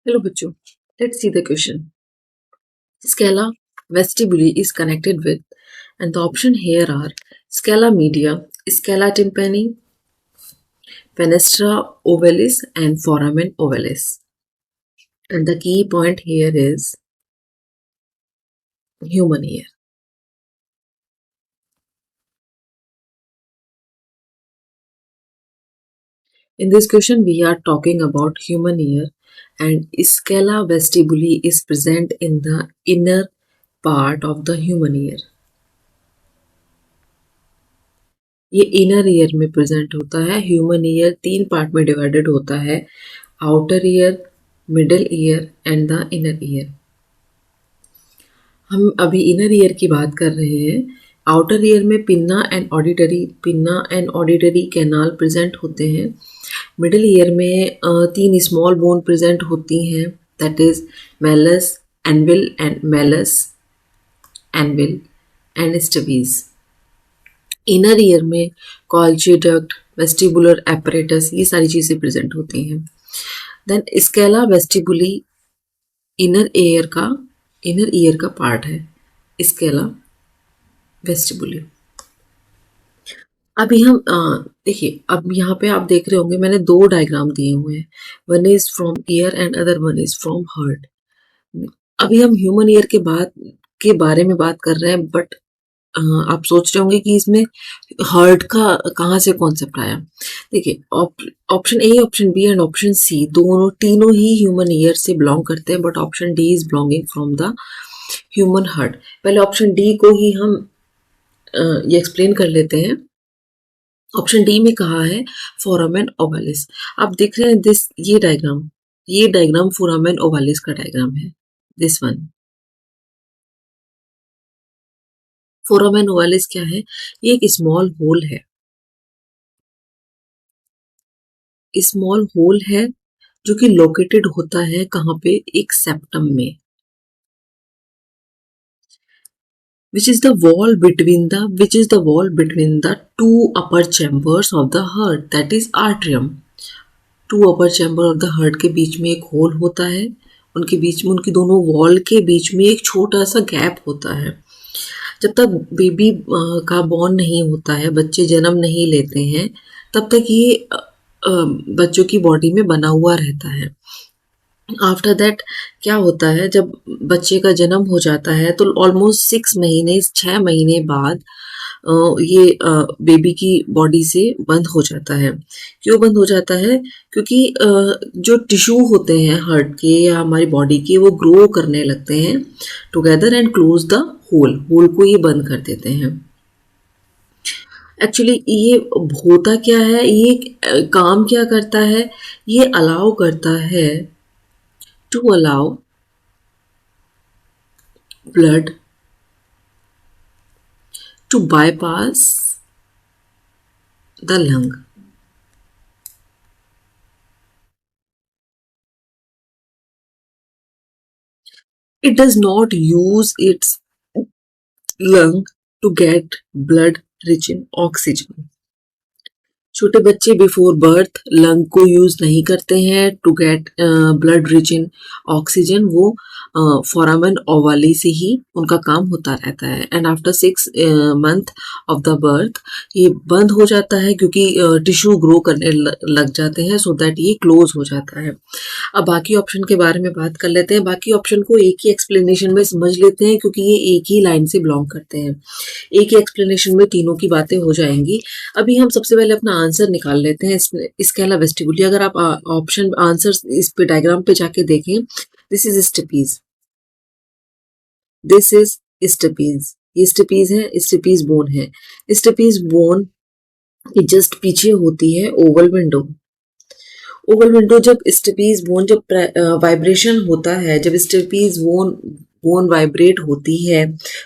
Hello bachcho, let's see the question. Scala vestibuli is connected with, and the option here are scala media, scala tympani, fenestra ovalis, and foramen ovalis. And the key point here is human ear. In this question, we are talking about human ear, and scala vestibuli is present in the inner part of the human ear. ये inner ear में present होता है. Human ear 3 part में divided होता है. Outer ear, middle ear and the inner ear. हम अभी inner ear की बात कर रहे हैं. आउटर ईयर में pinna and auditory canal present होते हैं. मिडल ईयर में 3 स्मॉल बोन प्रेजेंट होती हैं, that is malleus, anvil and stapes. Inner ear में कॉल्जी डक्ट, वेस्टिबुलर एपरेटस, ये सारी चीज़ें प्रेजेंट होती हैं. Then Scala vestibuli inner ear का पार्ट है. Scala vestibuli. अभी हम देखिए, अब यहाँ पे आप देख रहे होंगे मैंने 2 डायग्राम दिए हुए हैं. One is from year and other one is from heart. अभी हम ह्यूमन ईयर के बारे में बात कर रहे हैं, बट आप सोच रहे होंगे कि इसमें हार्ट का कहाँ से कॉन्सेप्ट आया. देखिए, option A, option B and option C तीनों ही ह्यूमन ईयर से बिलोंग करते हैं, but option D is belonging from the human heart. पहले ऑप्शन डी को ही हम ये एक्सप्लेन कर लेते हैं. ऑप्शन डी में कहा है फोरामेन ओवालिस. आप देख रहे हैं ये डायग्राम फोरामेन ओवालिस का डायग्राम है. दिस वन फोरामेन ओवालिस क्या है? ये एक स्मॉल होल है. स्मॉल होल है जो कि लोकेटेड होता है कहाँ पे? एक सेप्टम में. which is the wall between the two upper chambers of the heart, that is atrium. 2 upper chamber of the heart के बीच में एक होल होता है. उनके बीच में, उनकी दोनों वॉल के बीच में एक छोटा सा गैप होता है. जब तक बेबी का बॉर्न नहीं होता है, बच्चे जन्म नहीं लेते हैं, तब तक ये बच्चों की बॉडी में बना हुआ रहता है. आफ्टर दैट क्या होता है, जब बच्चे का जन्म हो जाता है तो ऑलमोस्ट 6 महीने बाद ये बेबी की बॉडी से बंद हो जाता है. क्यों बंद हो जाता है? क्योंकि जो टिश्यू होते हैं हार्ट के या हमारी बॉडी के, वो ग्रो करने लगते हैं together and close the hole को ये बंद कर देते हैं. एक्चुअली ये होता क्या है, ये काम क्या करता है? ये अलाउ करता है to allow blood to bypass the lung. It does not use its lung to get blood rich in oxygen. छोटे बच्चे बिफोर बर्थ लंग को यूज नहीं करते हैं to get blood rich in oxygen. वो फोरामेन ओवाली से ही उनका काम होता रहता है. And after 6 month of the birth ये बंद हो जाता है, क्योंकि टिश्यू ग्रो करने लग जाते हैं, सो दैट ये क्लोज हो जाता है. अब बाकी ऑप्शन के बारे में बात कर लेते हैं. बाकी ऑप्शन को एक ही एक्सप्लेनेशन में समझ लेते हैं, क्योंकि ये एक ही लाइन से बिलोंग करते हैं. एक ही एक्सप्लेनेशन में तीनों की बातें हो जाएंगी. अभी हम सबसे पहले अपना आंसर निकाल लेते हैं. स्केला वेस्टिबुली, अगर आप ऑप्शन आंसर इस पे डायग्राम पे जाके देखें, this is stapes, this is stapes. ये स्टेपीज है, स्टेपीज बोन है. स्टेपीज बोन की जस्ट पीछे होती है ओवल विंडो. ओवल विंडो जब स्टेपीज बोन जब वाइब्रेशन होता है, जब स्टेपीज बोन वाइब्रेट होती है,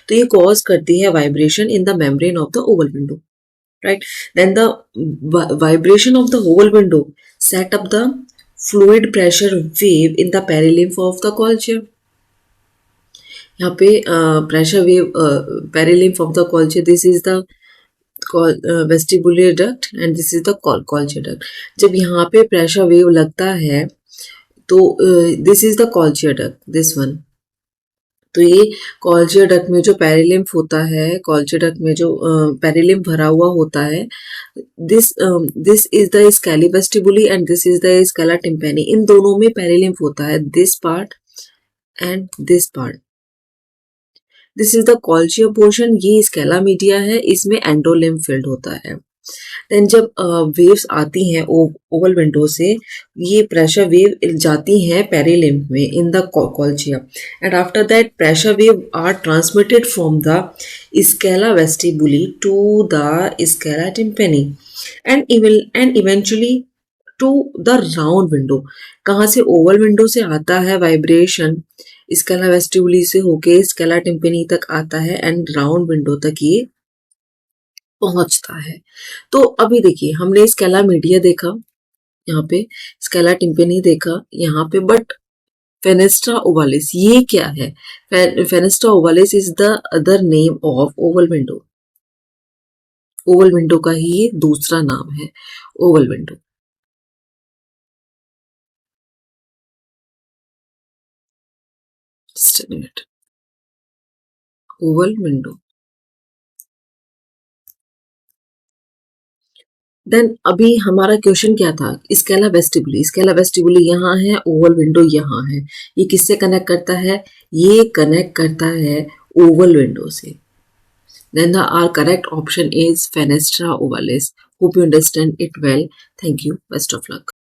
तो ये कॉज करती है vibration in the membrane of the Oval window. Right, then the vibration of the whole window set up the fluid pressure wave in the perilymph of the culture. यहाँ पे pressure wave perilymph of the culture, this is the vestibular duct and this is the culture duct. जब यहाँ पे pressure wave लगता है तो this is the कॉल्चिया duct, this one. तो ये कॉल्चिया डक्ट में जो पेरिलिम्फ होता है, कॉल्चिया डक्ट में जो पेरिलिम्फ भरा हुआ होता है, this is the scala vestibuli and this is the scala tympani. इन दोनों में पेरिलिम्फ होता है, this part and this part. This is the कॉल्चिया पोर्शन, ये स्केला मीडिया है, इसमें एंडोलिम्फ फिल्ड होता है। देन जब वेव्स आती हैं ओवल विंडो से, ये प्रेशर वेव जाती हैं पेरिलिम्फ में इन द कॉल्चिया, and after that pressure wave are transmitted from the scala vestibuli to the scala tympani and eventually to the round window. कहाँ से? ओवल विंडो से आता है वाइब्रेशन, स्केला वेस्टिबुली से होके स्केला टिम्पेनी तक आता है एंड राउंड विंडो तक ये पहुंचता है। तो अभी देखिए, हमने स्केला मीडिया देखा यहाँ पे, स्केला टिम्पेनी देखा यहाँ पे, बट फेनेस्ट्रा ओवालिस ये क्या है? Fenestra ovalis is the other name of oval window. Oval window का ही ये दूसरा नाम है, oval window. Just a minute, oval window. Then अभी हमारा क्वेश्चन क्या था? स्केला वेस्टिबुली, स्केला वेस्टिबुली यहाँ है, ओवल विंडो यहाँ है। ये किससे कनेक्ट करता है? ये कनेक्ट करता है ओवल विंडो से। Then our correct option is Fenestra ovalis. Hope you understand it well. Thank you. Best of luck.